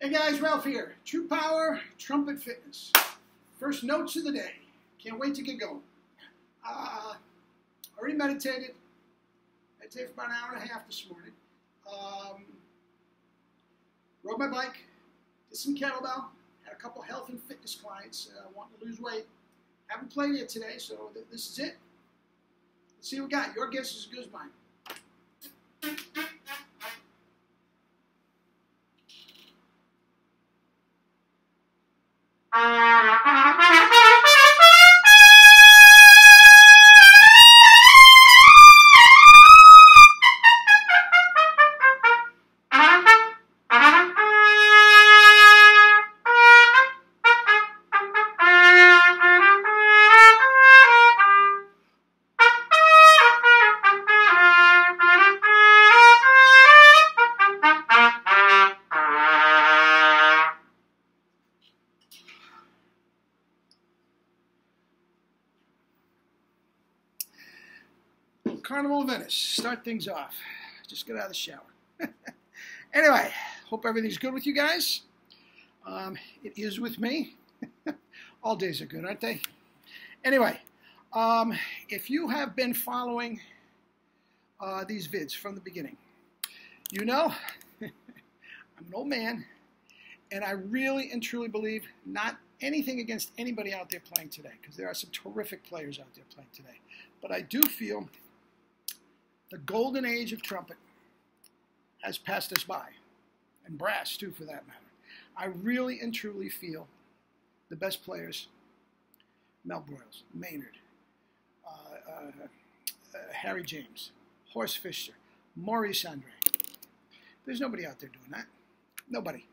Hey guys, Ralph here. True Power Trumpet Fitness. First notes of the day. Can't wait to get going. Already meditated. Meditated for about an hour and a half this morning. Rode my bike. Did some kettlebell. Had a couple health and fitness clients wanting to lose weight. Haven't played yet today, so this is it. Let's see what we got. Your guess is as good as mine. Carnival of Venice. Start things off. Just get out of the shower. Anyway, hope everything's good with you guys. It is with me. All days are good, aren't they? Anyway, if you have been following these vids from the beginning, you know I'm an old man, and I really and truly believe not anything against anybody out there playing today, because there are some terrific players out there playing today. But I do feel the golden age of trumpet has passed us by, and brass too, for that matter. I really and truly feel the best players: Mel Broyles, Maynard, Harry James, Horst Fischer, Maurice Andre. There's nobody out there doing that. Nobody.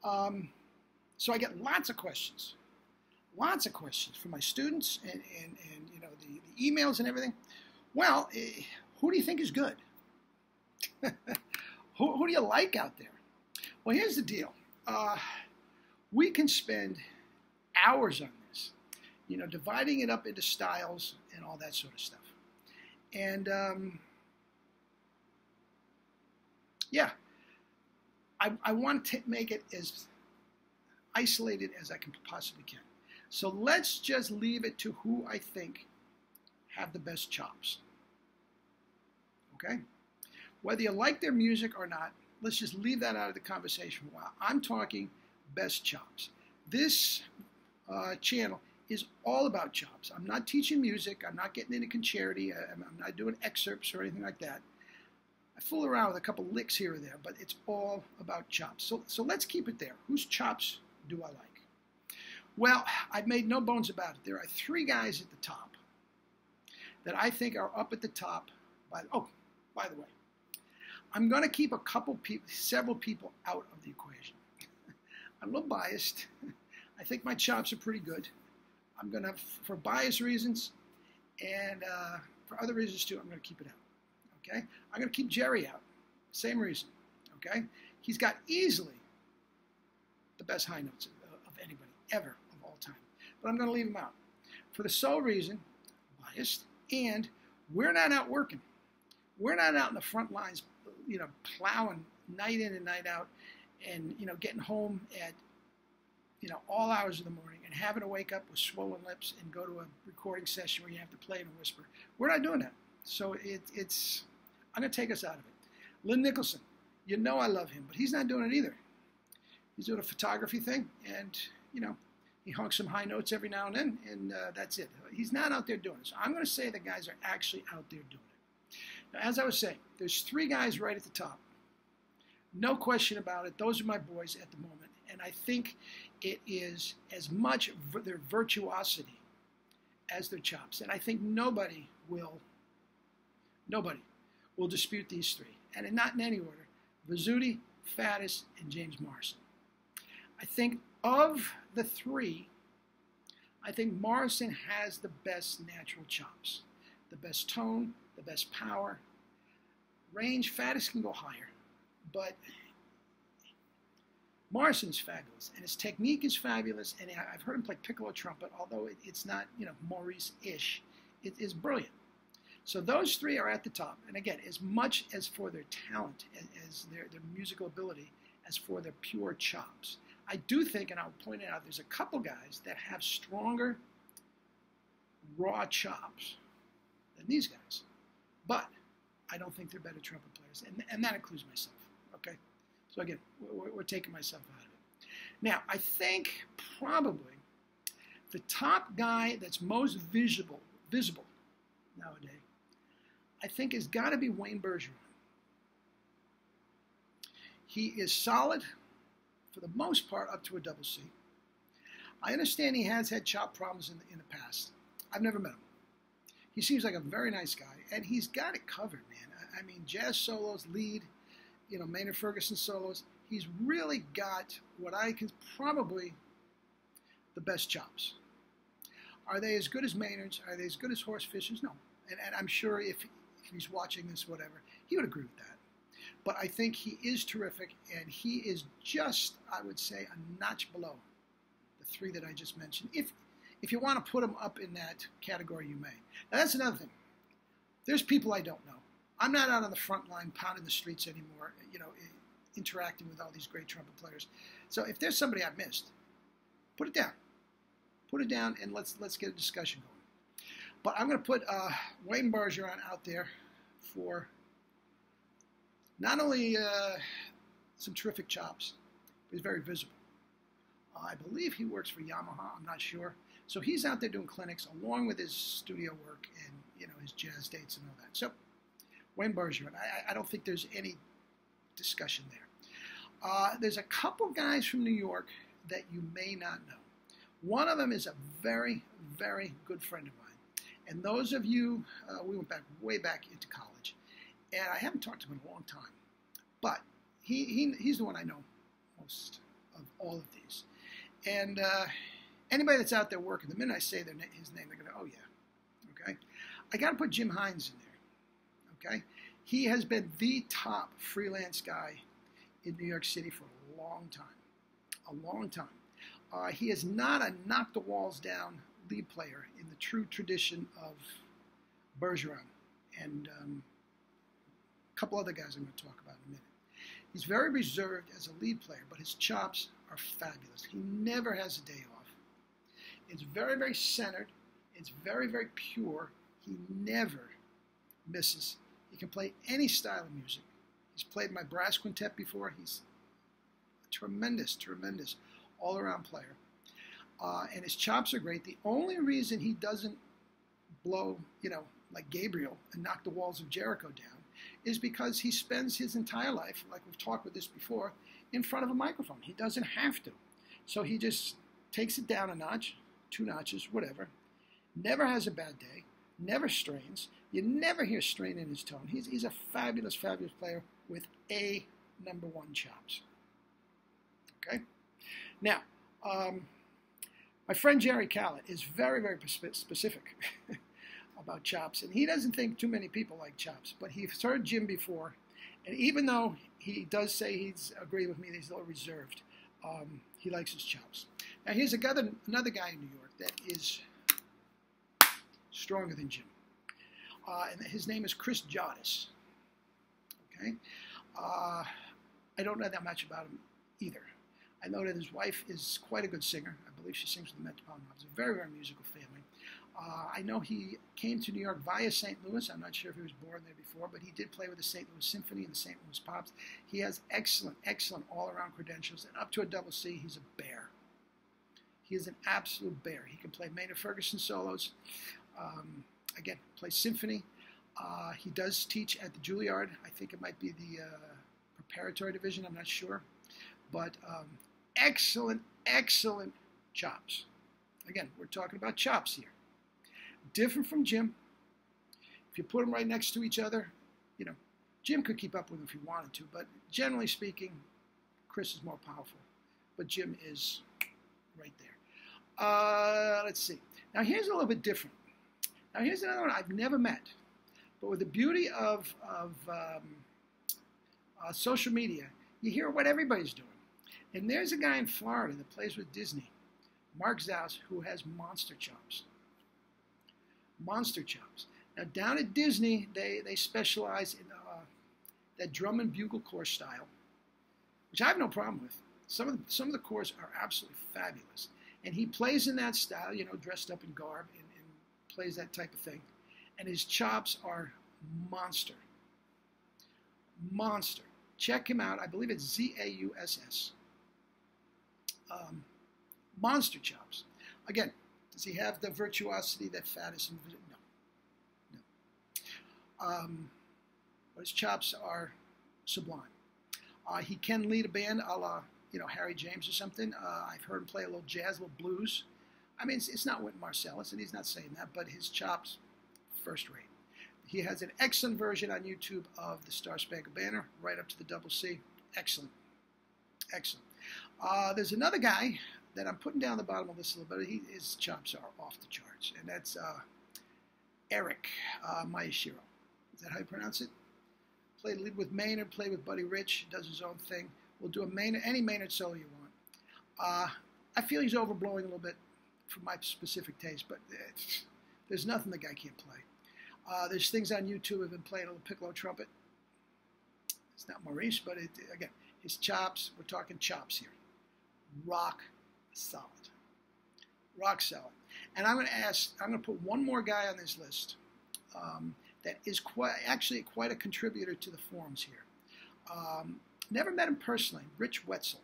So I get lots of questions from my students and you know, the emails and everything. Well, who do you think is good? who do you like out there? Well, here's the deal. We can spend hours on this, you know, dividing it up into styles and all that sort of stuff. And yeah, I want to make it as isolated as I can possibly can. So let's just leave it to who I think have the best chops. Okay? Whether you like their music or not, let's just leave that out of the conversation for a while. I'm talking best chops. This channel is all about chops. I'm not teaching music. I'm not getting into concerti. I'm not doing excerpts or anything like that. I fool around with a couple licks here or there, but it's all about chops. So let's keep it there. Whose chops do I like? Well, I've made no bones about it. There are three guys at the top that I think are up at the top. By the way, I'm going to keep several people out of the equation. I'm a little biased. I think my chops are pretty good. I'm going to, for bias reasons and for other reasons too, I'm going to keep it out. Okay? I'm going to keep Jerry out. Same reason. Okay? He's got easily the best high notes of anybody ever of all time. But I'm going to leave him out for the sole reason, biased, and we're not out working. We're not out in the front lines, you know, plowing night in and night out, and, you know, getting home at, you know, all hours of the morning and having to wake up with swollen lips and go to a recording session where you have to play in a whisper. We're not doing that. So I'm going to take us out of it. Lynn Nicholson, you know I love him, but he's not doing it either. He's doing a photography thing, and, you know, he honks some high notes every now and then, and that's it. He's not out there doing it. So I'm going to say the guys are actually out there doing it. Now, as I was saying, there's three guys right at the top. No question about it. Those are my boys at the moment. And I think it is as much their virtuosity as their chops. And I think nobody will dispute these three. And not in any order: Vizzuti, Faddis, and James Morrison. I think of the three, I think Morrison has the best natural chops, the best tone, the best power. Range, Faddis can go higher, but Morrison's fabulous, and his technique is fabulous, and I've heard him play piccolo trumpet, although it's not, you know, Maurice-ish. It is brilliant. So those three are at the top. And again, as much as for their talent, as their musical ability, as for their pure chops. I do think, and I'll point it out, there's a couple guys that have stronger raw chops than these guys. But I don't think they're better trumpet players, and that includes myself, okay? So again, we're taking myself out of it. Now, I think probably the top guy that's most visible nowadays, I think has got to be Wayne Bergeron. He is solid for the most part up to a double C. I understand he has had chop problems in the past. I've never met him. He seems like a very nice guy, and he's got it covered, man. I mean, jazz solos, lead, Maynard Ferguson solos. He's really got what I can probably the best chops. Are they as good as Maynard's? Are they as good as Horst Fischer's? No. And I'm sure if he's watching this, whatever, he would agree with that. But I think he is terrific, and he is just, I would say, a notch below the three that I just mentioned. If you want to put him up in that category, you may. Now, that's another thing. There's people I don't know. I'm not out on the front line pounding the streets anymore, interacting with all these great trumpet players. So if there's somebody I've missed, put it down. Put it down, and let's get a discussion going. But I'm going to put Wayne Bergeron out there for not only some terrific chops, but he's very visible. I believe he works for Yamaha. I'm not sure. So he's out there doing clinics along with his studio work and his jazz dates and all that. So Wayne Bergeron, I don't think there's any discussion there. There's a couple guys from New York that you may not know. One of them is a very, very good friend of mine. And those of you, we went way back into college. And I haven't talked to him in a long time. But he's the one I know most of all of these. And anybody that's out there working, the minute I say his name, they're going to, oh, yeah. Okay? I got to put Jim Hines in there. Okay? He has been the top freelance guy in New York City for a long time. A long time. He is not a knock-the-walls-down lead player in the true tradition of Bergeron and a couple other guys I'm going to talk about in a minute. He's very reserved as a lead player, but his chops are fabulous. He never has a day off. It's very, very centered. It's very, very pure. He never misses. He can play any style of music. He's played my brass quintet before. He's a tremendous, tremendous all-around player. And his chops are great. The only reason he doesn't blow, like Gabriel and knock the walls of Jericho down is because he spends his entire life, like we've talked with this before, in front of a microphone. He doesn't have to. So he just takes it down a notch, 2 notches, whatever. Never has a bad day. Never strains. You never hear strain in his tone. He's a fabulous, fabulous player with A #1 chops. Okay? Now, my friend Jerry Callett is very, very specific about chops, and he doesn't think too many people like chops, but he's heard Jim before, and even though he does say he's agreed with me that he's a little reserved, he likes his chops. Now, here's another guy in New York that is stronger than Jim, and his name is Chris Jodis. Okay? I don't know that much about him either. I know that his wife is quite a good singer. I believe she sings with the Metropolitan Opera. It's a very, very musical family. I know he came to New York via St. Louis. I'm not sure if he was born there before, but he did play with the St. Louis Symphony and the St. Louis Pops. He has excellent, excellent all-around credentials, and up to a double C, he's a bear. He is an absolute bear. He can play Maynard Ferguson solos. Again, plays symphony. He does teach at the Juilliard. I think it might be the preparatory division. I'm not sure. But excellent, excellent chops. Again, we're talking about chops here. Different from Jim. If you put them right next to each other, Jim could keep up with them if he wanted to, but generally speaking, Chris is more powerful. But Jim is right there. Let's see. Now, here's a little bit different. Now, here's another one I've never met. But with the beauty of social media, you hear what everybody's doing. And there's a guy in Florida that plays with Disney, Mark Zaus, who has monster chops. Monster chops. Now, down at Disney, they specialize in that drum and bugle corps style, which I have no problem with. Some of the cores are absolutely fabulous. And he plays in that style, you know, dressed up in garb and plays that type of thing. And his chops are monster. Monster. Check him out. I believe it's Zauss. Monster chops. Again, does he have the virtuosity that Faddis? No. But his chops are sublime. He can lead a band a la, you know, Harry James or something. I've heard him play a little jazz, a little blues. I mean, it's not Wynton Marsalis, and he's not saying that, but his chops, first rate. He has an excellent version on YouTube of the Star Spangled Banner, right up to the double C. Excellent. Excellent. There's another guy that I'm putting down the bottom of this a little bit. His chops are off the charts, and that's Eric Miyashiro. Is that how you pronounce it? Played lead with Maynard, played with Buddy Rich, does his own thing. We'll do any Maynard solo you want. I feel he's overblowing a little bit for my specific taste, but there's nothing the guy can't play. There's things on YouTube of him playing a little piccolo trumpet. It's not Maurice, but again, his chops, we're talking chops here. Rock solid. Rock solid. And I'm going to put one more guy on this list that is actually quite a contributor to the forums here. Never met him personally, Rich Wetzel.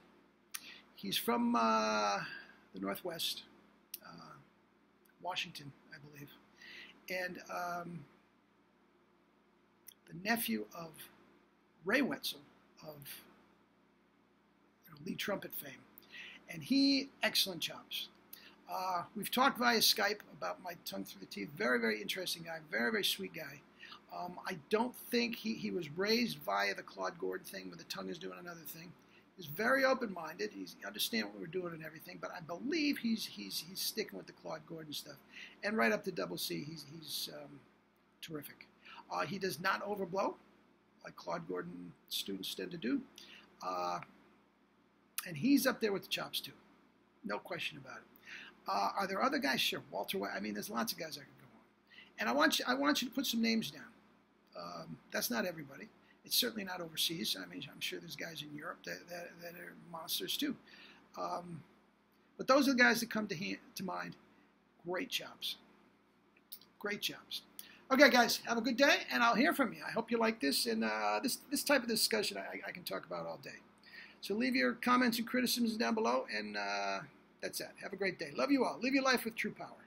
He's from the Northwest, Washington, I believe. And the nephew of Ray Wetzel of lead trumpet fame. And he, excellent chops. We've talked via Skype about my tongue through the teeth. Very, very interesting guy. Very, very sweet guy. I don't think he was raised via the Claude Gordon thing where the tongue is doing another thing. He's very open-minded. He understands what we're doing and everything, but I believe he's sticking with the Claude Gordon stuff. And right up to double C, he's terrific. He does not overblow like Claude Gordon students tend to do. And he's up there with the chops too. No question about it. Are there other guys? Sure. Walter White. I mean, there's lots of guys I could go on. And I want you to put some names down. That's not everybody. It's certainly not overseas. I mean, I'm sure there's guys in Europe that are monsters too. But those are the guys that come to mind. Great chops. Great chops. Okay, guys, have a good day, and I'll hear from you. I hope you like this, and this type of discussion I can talk about all day. So leave your comments and criticisms down below, and that's it. Have a great day. Love you all. Live your life with true power.